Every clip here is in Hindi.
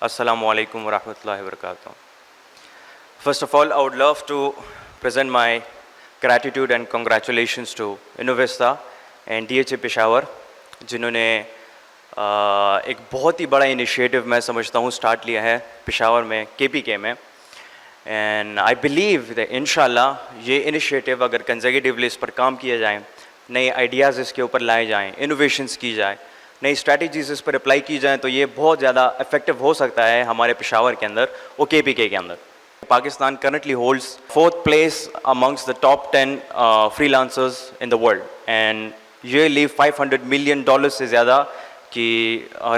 Assalamu alaikum wa rahmatullahi wa barakatuh. First of all, I would love to present my gratitude and congratulations to Innovista and DHA Peshawar, जिन्होंने एक बहुत ही बड़ा इनिशिएटिव मैं समझता हूँ स्टार्ट लिया है पेशावर में KPK में. एंड आई बिलीव दैट इंशाल्लाह ये इनिशिएटिव अगर कंसेक्यूटिवली इस पर काम किया जाए, नए आइडियाज़ इसके ऊपर लाए जाएँ, इनोवेशंस की जाए, नई स्ट्रैटेजीज इस पर अप्लाई की जाएँ, तो ये बहुत ज़्यादा इफेक्टिव हो सकता है हमारे पेशावर के अंदर और KPK के अंदर. Pakistan currently holds 4th place amongst the top 10 freelancers in the world and yearly $500 million से ज़्यादा की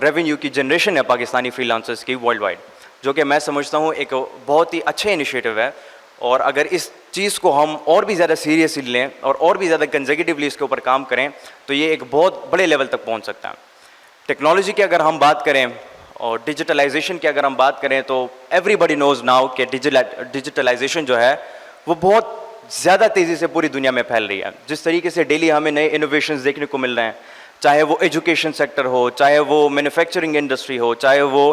रेवेन्यू की जनरेशन है पाकिस्तानी फ्रीलांसर्स की वर्ल्ड वाइड, जो कि मैं समझता हूँ एक बहुत ही अच्छा इनिशिएटिव है. और अगर इस चीज़ को हम और भी ज़्यादा सीरियसली लें और भी ज़्यादा कंसेक्यूटिवली इसके ऊपर काम करें तो ये एक बहुत बड़े लेवल तक पहुँच सकता है. टेक्नोलॉजी की अगर हम बात करें और डिजिटलाइजेशन की अगर हम बात करें तो एवरीबडी नोज़ नाउ कि डिजिटलाइजेशन जो है वो बहुत ज़्यादा तेज़ी से पूरी दुनिया में फैल रही है. जिस तरीके से डेली हमें नए इनोवेशंस देखने को मिल रहे हैं, चाहे वो एजुकेशन सेक्टर हो, चाहे वो मैन्युफैक्चरिंग इंडस्ट्री हो, चाहे वो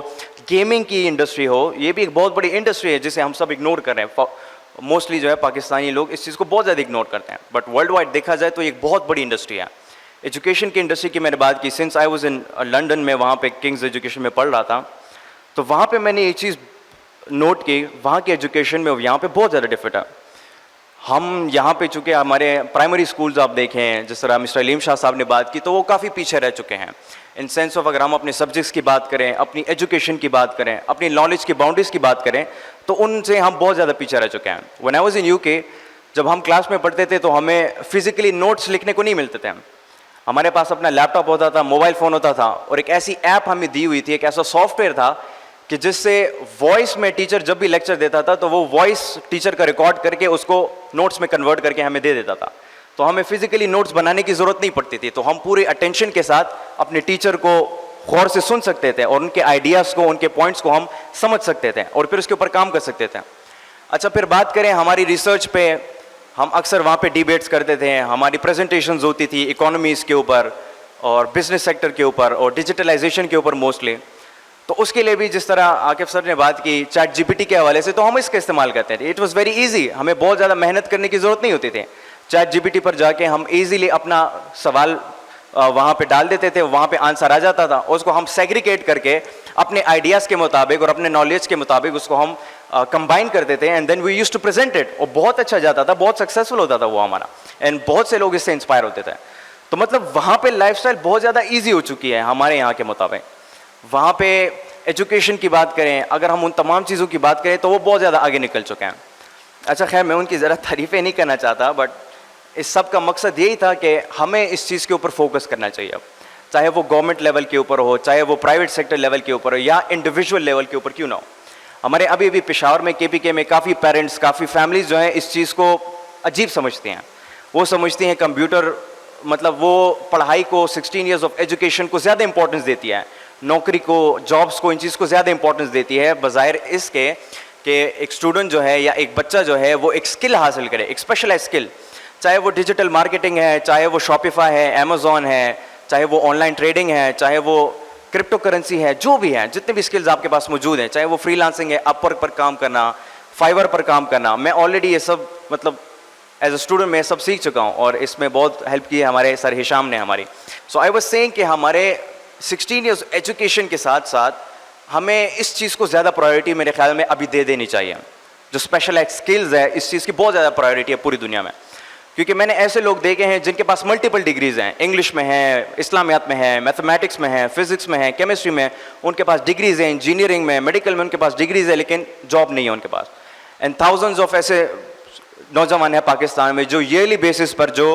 गेमिंग की इंडस्ट्री हो, ये भी एक बहुत बड़ी इंडस्ट्री है जिसे हम सब इग्नोर कर रहे हैं. मोस्टली जो है पाकिस्तानी लोग इस चीज़ को बहुत ज़्यादा इग्नोर करते हैं, बट वर्ल्ड वाइड देखा जाए तो एक बहुत बड़ी इंडस्ट्री है. एजुकेशन की इंडस्ट्री की मैंने बात की, since I was in London में, वहाँ पे किंग्स एजुकेशन में पढ़ रहा था, तो वहाँ पे मैंने ये चीज़ नोट की, वहाँ के एजुकेशन में यहाँ पे बहुत ज़्यादा डिफरेंट है. हम यहाँ पे चूँकि हमारे प्राइमरी स्कूल्स आप देखें, जिस तरह मिस्टर अलीम शाह साहब ने बात की, तो वो काफ़ी पीछे रह चुके हैं इन सेंस ऑफ. अगर हम अपने सब्जेक्ट्स की बात करें, अपनी एजुकेशन की बात करें, अपनी नॉलेज की बाउंड्रीज की बात करें, तो उनसे हम बहुत ज़्यादा पीछे रह चुके हैं. When I was in UK, जब हम क्लास में पढ़ते थे तो हमें फिजिकली नोट्स लिखने को नहीं मिलते थे. हमारे पास अपना लैपटॉप होता था, मोबाइल फ़ोन होता था, और एक ऐसी ऐप हमें दी हुई थी, एक ऐसा सॉफ्टवेयर था कि जिससे वॉइस में टीचर जब भी लेक्चर देता था तो वो वॉइस टीचर का रिकॉर्ड करके उसको नोट्स में कन्वर्ट करके हमें दे देता था. तो हमें फिजिकली नोट्स बनाने की ज़रूरत नहीं पड़ती थी, तो हम पूरे अटेंशन के साथ अपने टीचर को गौर से सुन सकते थे और उनके आइडियाज़ को, उनके पॉइंट्स को हम समझ सकते थे और फिर उसके ऊपर काम कर सकते थे. अच्छा, फिर बात करें हमारी रिसर्च पे, हम अक्सर वहाँ पे डिबेट्स करते थे, हमारी प्रेजेंटेशंस होती थी इकोनॉमीज़ के ऊपर और बिजनेस सेक्टर के ऊपर और डिजिटलाइजेशन के ऊपर मोस्टली. तो उसके लिए भी जिस तरह आकिब सर ने बात की चैट जीपीटी के हवाले से, तो हम इसका इस्तेमाल करते थे. इट वाज़ वेरी ईजी, हमें बहुत ज़्यादा मेहनत करने की ज़रूरत नहीं होती थी. चैट जीपीटी पर जाके हम ईजीली अपना सवाल वहाँ पे डाल देते थे, वहाँ पे आंसर आ जाता था, और उसको हम सेग्रीगेट करके अपने आइडियाज़ के मुताबिक और अपने नॉलेज के मुताबिक उसको हम कंबाइन करते थे, and then we used to present it. और बहुत अच्छा जाता था, बहुत सक्सेसफुल होता था वो हमारा, एंड बहुत से लोग इससे इंस्पायर होते थे. तो मतलब वहाँ पे लाइफस्टाइल बहुत ज़्यादा ईजी हो चुकी है हमारे यहाँ के मुताबिक. वहाँ पे एजुकेशन की बात करें, अगर हम उन तमाम चीज़ों की बात करें तो वो बहुत ज़्यादा आगे निकल चुके हैं. अच्छा, खैर मैं उनकी ज़रा तारीफ़ें नहीं करना चाहता, बट इस सब का मकसद यही था कि हमें इस चीज़ के ऊपर फोकस करना चाहिए, चाहे वो गवर्नमेंट लेवल के ऊपर हो, चाहे वो प्राइवेट सेक्टर लेवल के ऊपर हो, या इंडिविजुअल लेवल के ऊपर क्यों ना हो. हमारे अभी अभी पेशावर में KPK में काफ़ी पेरेंट्स, काफ़ी फैमिलीज़ जो हैं इस चीज़ को अजीब समझती हैं. वो समझती हैं कंप्यूटर, मतलब वो पढ़ाई को, 16 ईयर्स ऑफ एजुकेशन को ज़्यादा इंपॉर्टेंस देती है, नौकरी को, जॉब्स को, इन चीज़ को ज़्यादा इंपॉर्टेंस देती है, बज़ाहिर इसके कि एक स्टूडेंट जो है या एक बच्चा जो है वो एक स्किल हासिल करे, एक स्पेशलाइज स्किल, चाहे वो डिजिटल मार्केटिंग है, चाहे वो शॉपिफाई है, अमेज़ॉन है, चाहे वो ऑनलाइन ट्रेडिंग है, चाहे वो क्रिप्टो करेंसी है, जो भी है, जितने भी स्किल्स आपके पास मौजूद हैं, चाहे वो फ्रीलांसिंग है, अपवर्क पर काम करना, फाइवर पर काम करना. मैं ऑलरेडी ये सब मतलब एज अ स्टूडेंट मैं सब सीख चुका हूँ और इसमें बहुत हेल्प की है हमारे सर हिशाम ने हमारी. सो आई वाज सेइंग कि हमारे 16 ईयर्स एजुकेशन के साथ साथ हमें इस चीज़ को ज़्यादा प्रायोरिटी मेरे ख्याल में अभी दे देनी चाहिए. जो स्पेशलाइज स्किल्स है, इस चीज़ की बहुत ज़्यादा प्रायोरिटी है पूरी दुनिया में, क्योंकि मैंने ऐसे लोग देखे हैं जिनके पास मल्टीपल डिग्रीज़ हैं, इंग्लिश में है, इस्लामियात में है, मैथमेटिक्स में है, फिजिक्स में है, केमिस्ट्री में, उनके पास डिग्रीज़ हैं, इंजीनियरिंग में, मेडिकल में उनके पास डिग्रीज़ है, लेकिन जॉब नहीं है उनके पास. एंड थाउजेंड्स ऑफ ऐसे नौजवान हैं पाकिस्तान में जो ईयरली बेसिस पर जो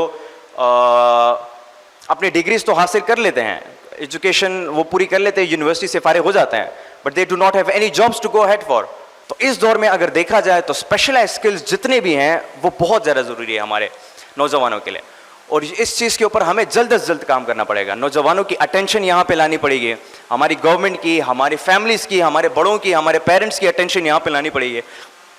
अपनी डिग्रीज़ तो हासिल कर लेते हैं, एजुकेशन वो पूरी कर लेते हैं, यूनिवर्सिटी से फारिग हो जाते हैं, but they do not have any jobs to go head for. तो इस दौर में अगर देखा जाए तो स्पेशलाइज स्किल्स जितने भी हैं वो बहुत ज़्यादा ज़रूरी है हमारे नौजवानों के लिए, और इस चीज़ के ऊपर हमें जल्द से जल्द काम करना पड़ेगा. नौजवानों की अटेंशन यहाँ पे लानी पड़ेगी, हमारी गवर्नमेंट की, हमारी फैमिलीज़ की, हमारे बड़ों की, हमारे पेरेंट्स की अटेंशन यहाँ पे लानी पड़ेगी.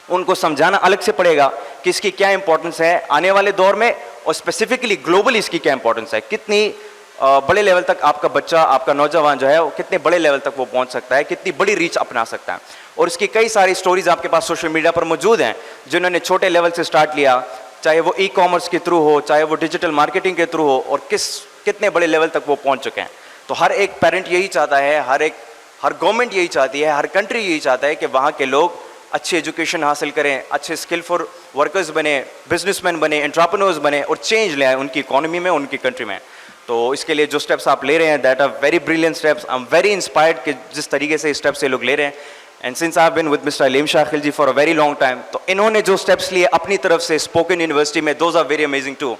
उनको समझाना अलग से पड़ेगा कि इसकी क्या इंपॉर्टेंस है आने वाले दौर में, और स्पेसिफिकली ग्लोबली इसकी क्या इंपॉर्टेंस है, कितनी बड़े लेवल तक आपका बच्चा, आपका नौजवान जो है वो कितने बड़े लेवल तक वो पहुंच सकता है, कितनी बड़ी रीच अपना सकता है। और इसकी कई सारी स्टोरीज आपके पास सोशल मीडिया पर मौजूद हैं, जिन्होंने छोटे लेवल से स्टार्ट लिया, चाहे वो ई-कॉमर्स के थ्रू हो, चाहे वो डिजिटल मार्केटिंग के थ्रू हो, और कितने बड़े लेवल तक वो पहुंच चुके हैं। तो हर एक पेरेंट यही चाहता है, हर गवर्नमेंट यही चाहती है, हर कंट्री यही चाहता है कि वहाँ के लोग अच्छी एजुकेशन हासिल करें, अच्छे स्किलफुल वर्कर्स बने, बिजनेसमैन बने, एंटरप्रेन्योर्स बने और चेंज ले आए उनकी इकोनॉमी में, उनकी कंट्री में। तो इसके लिए जो स्टेप्स आप ले रहे हैं, that are very brilliant steps. I am very inspired कि जिस तरीके से स्टेप्स ये लोग ले रहे हैं। And since I have been with mister Aleem Shakil ji for a very long time, तो इन्होंने जो स्टेप्स लिए अपनी तरफ से स्पोकन यूनिवर्सिटी में, those are very amazing too.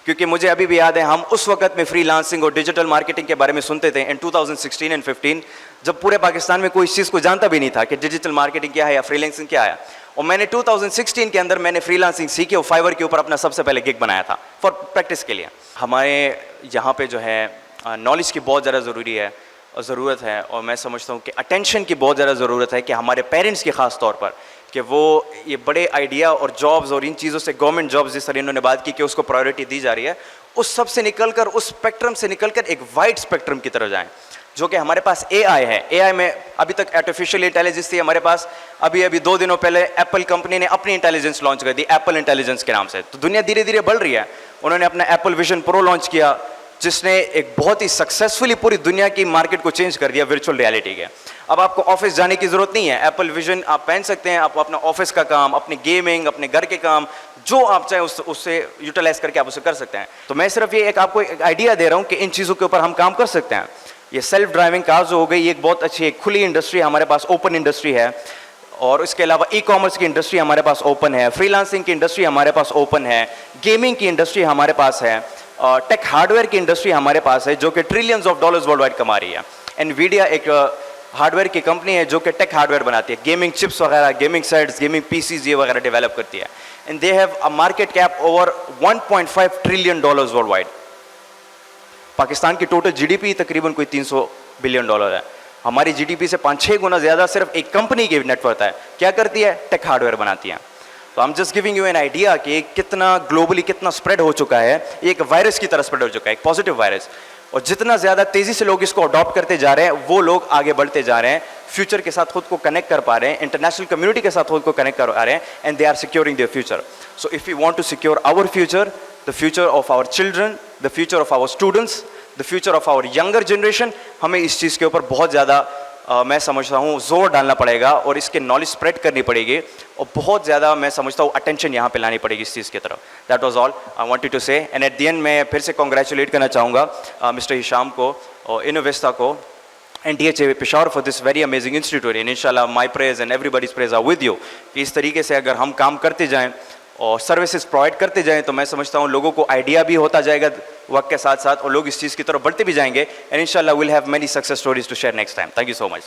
क्योंकि मुझे अभी भी याद है, हम उस वक्त में फ्रीलांसिंग और डिजिटल मार्केटिंग के बारे में सुनते थे इन 2016 एंड 15, जब पूरे पाकिस्तान में कोई इस चीज़ को जानता भी नहीं था कि डिजिटल मार्केटिंग क्या है या फ्रीलांसिंग क्या है। और मैंने 2016 के अंदर मैंने फ्रीलांसिंग सीखी और फाइवर के ऊपर अपना सबसे पहले गिग बनाया था फॉर प्रैक्टिस के लिए। हमारे यहाँ पे जो है नॉलेज की बहुत ज़्यादा ज़रूरी है और ज़रूरत है, और मैं समझता हूँ कि अटेंशन की बहुत ज़्यादा ज़रूरत है कि हमारे पेरेंट्स के ख़ास तौर पर, कि वो ये बड़े आइडिया और जॉब्स और इन चीज़ों से, गवर्नमेंट जॉब्स जिस तरह इन्होंने बात की कि उसको प्रायोरिटी दी जा रही है, उस सब से निकलकर, उस स्पेक्ट्रम से निकलकर एक वाइड स्पेक्ट्रम की तरफ जाएं, जो कि हमारे पास एआई है। एआई में अभी तक आर्टिफिशियल इंटेलिजेंस थी हमारे पास, अभी 2 दिनों पहले एप्पल कंपनी ने अपनी इंटेलिजेंस लॉन्च कर दी, एप्पल इंटेलिजेंस के नाम से। तो दुनिया धीरे धीरे बढ़ रही है। उन्होंने अपना एप्पल विजन प्रो लॉन्च किया, जिसने एक बहुत ही सक्सेसफुली पूरी दुनिया की मार्केट को चेंज कर दिया वर्चुअल रियलिटी के। अब आपको ऑफिस जाने की जरूरत नहीं है, एप्पल विजन आप पहन सकते हैं, आप अपना ऑफिस का काम, अपनी गेमिंग, अपने घर के काम, जो आप चाहें उससे यूटिलाइज करके आप उसे कर सकते हैं। तो मैं सिर्फ ये आपको एक आइडिया दे रहा हूँ कि इन चीज़ों के ऊपर हम काम कर सकते हैं। ये सेल्फ ड्राइविंग कार्स हो गई, एक बहुत अच्छी एक खुली इंडस्ट्री हमारे पास, ओपन इंडस्ट्री है। और इसके अलावा ई-कॉमर्स की इंडस्ट्री हमारे पास ओपन है, फ्रीलांसिंग की इंडस्ट्री हमारे पास ओपन है, गेमिंग की इंडस्ट्री हमारे पास है, टेक हार्डवेयर की इंडस्ट्री हमारे पास है, जो कि trillions of dollars world wide कमा रही है। एनवीडिया एक हार्डवेयर की कंपनी है जो कि टेक हार्डवेयर बनाती है, गेमिंग चिप्स वगैरह, गेमिंग सेट्स, गेमिंग पीसीज ये वगैरह डेवलप करती है। And they have a market cap over 1.5 trillion dollars world wide. Pakistan की टोटल जीडीपी तकरीबन कोई 300 बिलियन डॉलर है। हमारी जीडीपी से 5-6 गुना ज़्यादा सिर्फ एक कंपनी की नेटवर्थ है। क्या करती है? टेक हार्डवेयर बनाती है। तो I am just giving you an idea कि कितना ग्लोबली कितना स्प्रेड हो चुका है, एक वायरस की तरह स्प्रेड हो चुका है, एक पॉजिटिव वायरस। और जितना ज़्यादा तेज़ी से लोग इसको अडॉप्ट करते जा रहे हैं, वो लोग आगे बढ़ते जा रहे हैं, फ्यूचर के साथ खुद को कनेक्ट कर पा रहे हैं, इंटरनेशनल कम्युनिटी के साथ खुद को कनेक्ट कर पा रहे हैं, and they are securing their future. So if you want to secure our future, the future of our children, the future of our students, the future of our younger generation, हमें इस चीज़ के ऊपर बहुत ज़्यादा मैं समझता हूँ जोर डालना पड़ेगा और इसके नॉलेज स्प्रेड करनी पड़ेगी और बहुत ज़्यादा मैं समझता हूँ अटेंशन यहाँ पे लानी पड़ेगी इस चीज़ की तरफ। That was all I wanted to say. And at the end मैं फिर से कॉन्ग्रेचुलेट करना चाहूँगा मिस्टर हिशाम को और इनोवेस्टा को and DHA Peshawar for this very amazing institute, and inshallah my prayers and everybody's prayers are with you कि इस तरीके से अगर हम काम करते जाएं और सर्विसेज प्रोवाइड करते जाएं तो मैं समझता हूँ लोगों को आइडिया भी होता जाएगा वक्त के साथ साथ और लोग इस चीज़ की तरफ बढ़ते भी जाएंगे, एंड इंशाल्लाह will have many success stories to share next time. Thank you so much.